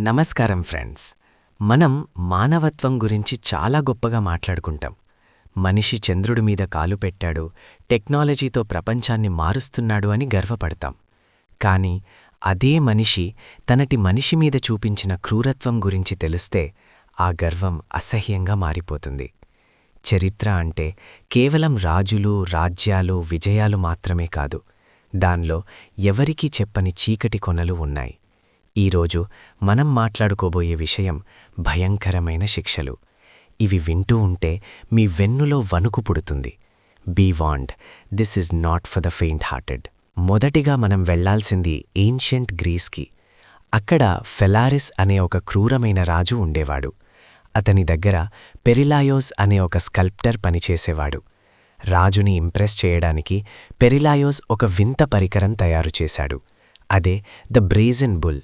నమస్కారం ఫ్రెండ్స్. మనం మానవత్వం గురించి చాలా గొప్పగా మాట్లాడుకుంటాం. మనిషి చంద్రుడి మీద కాలు పెట్టాడు, టెక్నాలజీతో ప్రపంచాన్ని మారుస్తున్నాడు అని గర్వపడతాం. కాని అదే మనిషి తనటి మనిషి మీద చూపించిన క్రూరత్వం గురించి తెలిస్తే ఆ గర్వం అసహ్యంగా మారిపోతుంది. చరిత్ర అంటే కేవలం రాజులు, రాజ్యాలు, విజయాలు మాత్రమే కాదు. దానిలో ఎవరికీ చెప్పని చీకటి కొనలు ఉన్నాయి. ఈరోజు మనం మాట్లాడుకోబోయే విషయం భయంకరమైన శిక్షలు. ఇవి వింటూ ఉంటే మీ వెన్నులో వణుకు పుడుతుంది. Be warned, this is not for the faint hearted. మొదటిగా మనం వెళ్లాల్సింది ఏన్షియంట్ గ్రీస్కి. అక్కడ ఫెలారిస్ అనే ఒక క్రూరమైన రాజు ఉండేవాడు. అతని దగ్గర పెరిలాయోస్ అనే ఒక స్కల్ప్టర్ పనిచేసేవాడు. రాజుని ఇంప్రెస్ చేయడానికి పెరిలాయోస్ ఒక వింత పరికరం తయారుచేశాడు. అదే ద బ్రేజన్ బుల్.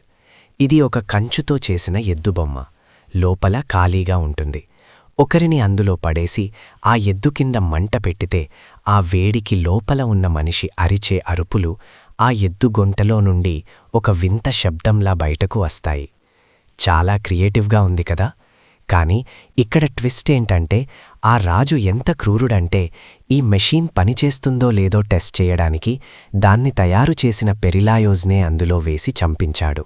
ఇది ఒక కంచుతో చేసిన ఎద్దుబొమ్మ. లోపల ఖాళీగా ఉంటుంది. ఒకరిని అందులో పడేసి ఆ ఎద్దు కింద మంట పెట్టితే ఆ వేడికి లోపల ఉన్న మనిషి అరిచే అరుపులు ఆ ఎద్దు గొంతలో నుండి ఒక వింత శబ్దంలా బయటకు వస్తాయి. చాలా క్రియేటివ్గా ఉంది కదా. కాని ఇక్కడ ట్విస్ట్ ఏంటంటే ఆ రాజు ఎంత క్రూరుడంటే ఈ మెషీన్ పనిచేస్తుందో లేదో టెస్ట్ చేయడానికి దాన్ని తయారు చేసిన పెరిలాయోజ్నే అందులో వేసి చంపించాడు.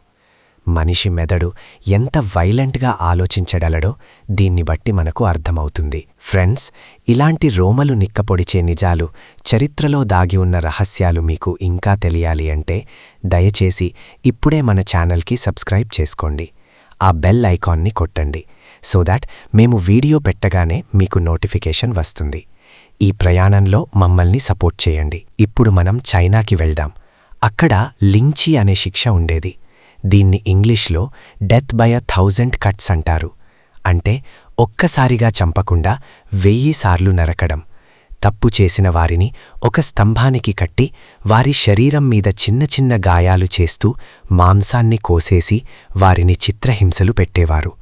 మనిషి మెదడు ఎంత వైలెంట్గా ఆలోచించగలడో దీన్ని బట్టి మనకు అర్థమవుతుంది. ఫ్రెండ్స్, ఇలాంటి రోమలు నిక్కపొడిచే నిజాలు, చరిత్రలో దాగి ఉన్న రహస్యాలు మీకు ఇంకా తెలియాలి అంటే దయచేసి ఇప్పుడే మన ఛానల్కి సబ్స్క్రైబ్ చేసుకోండి. ఆ బెల్ ఐకాన్ని కొట్టండి సో దాట్ మేము వీడియో పెట్టగానే మీకు నోటిఫికేషన్ వస్తుంది. ఈ ప్రయాణంలో మమ్మల్ని సపోర్ట్ చేయండి. ఇప్పుడు మనం చైనాకి వెళ్దాం. అక్కడ లించి అనే శిక్ష ఉండేది. దీన్ని ఇంగ్లీష్లో డెత్ బై 1000 కట్స్ అంటారు. అంటే ఒక్కసారిగా చంపకుండా 1000 సార్లు నరకడం. తప్పు చేసిన వారిని ఒక స్తంభానికి కట్టి వారి శరీరం మీద చిన్న చిన్న గాయాలు చేస్తూ మాంసాన్ని కోసేసి వారిని చిత్రహింసలు పెట్టేవారు.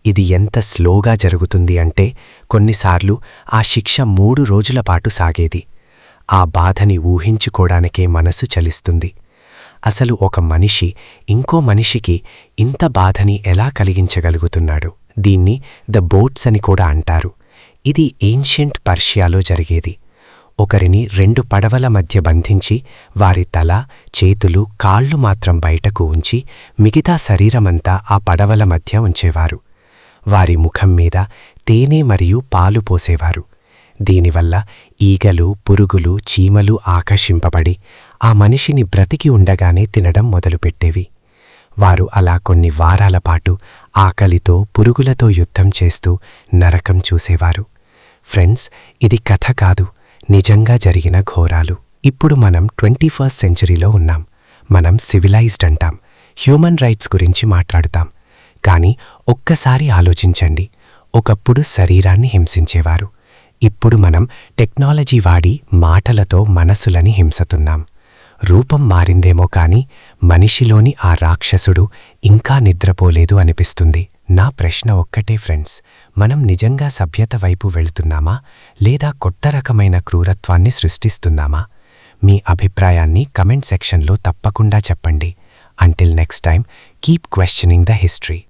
ఇది ఎంత స్లోగా జరుగుతుంది అంటే కొన్నిసార్లు ఆ శిక్ష 3 రోజుల పాటు సాగేది. ఆ బాధని ఊహించుకోడానికే మనసు చలిస్తుంది. అసలు ఒక మనిషి ఇంకో మనిషికి ఇంత బాధని ఎలా కలిగించగలుగుతున్నాడు? దీన్ని ద బోట్స్ అని కూడా అంటారు. ఇది ఏన్షియంట్ పర్షియాలో జరిగేది. ఒకరిని 2 పడవల మధ్య బంధించి వారి తల, చేతులు, కాళ్ళు మాత్రం బయటకు ఉంచి మిగతా శరీరమంతా ఆ పడవల మధ్య ఉంచేవారు. వారి ముఖం మీద తేనె మరియు పాలు పోసేవారు. దీనివల్ల ఈగలు, పురుగులు, చీమలు ఆకర్షింపబడి ఆ మనిషిని బ్రతికి ఉండగానే తినడం మొదలుపెట్టేవి. వారు అలా కొన్ని వారాల పాటు ఆకలితో, పురుగులతో యుద్ధం చేస్తూ నరకం చూసేవారు. ఫ్రెండ్స్, ఇది కథ కాదు, నిజంగా జరిగిన ఘోరాలు. ఇప్పుడు మనం 21st సెంచరీలో ఉన్నాం. మనం సివిలైజ్డ్ అంటాం, హ్యూమన్ రైట్స్ గురించి మాట్లాడుతాం. కానీ ఒక్కసారి ఆలోచించండి, ఒకప్పుడు శరీరాన్ని హింసించేవారు. ఇప్పుడు మనం టెక్నాలజీ వాడి మాటలతో మనసులని హింసతున్నాం. రూపం మారిందేమో కాని మనిషిలోని ఆ రాక్షసుడు ఇంకా నిద్రపోలేదు అనిపిస్తుంది. నా ప్రశ్న ఒక్కటే ఫ్రెండ్స్, మనం నిజంగా సభ్యత వైపు వెళ్తున్నామా లేదా కొత్త రకమైన క్రూరత్వాన్ని సృష్టిస్తున్నామా? మీ అభిప్రాయాన్ని కమెంట్ సెక్షన్లో తప్పకుండా చెప్పండి. Until next time, keep questioning the history.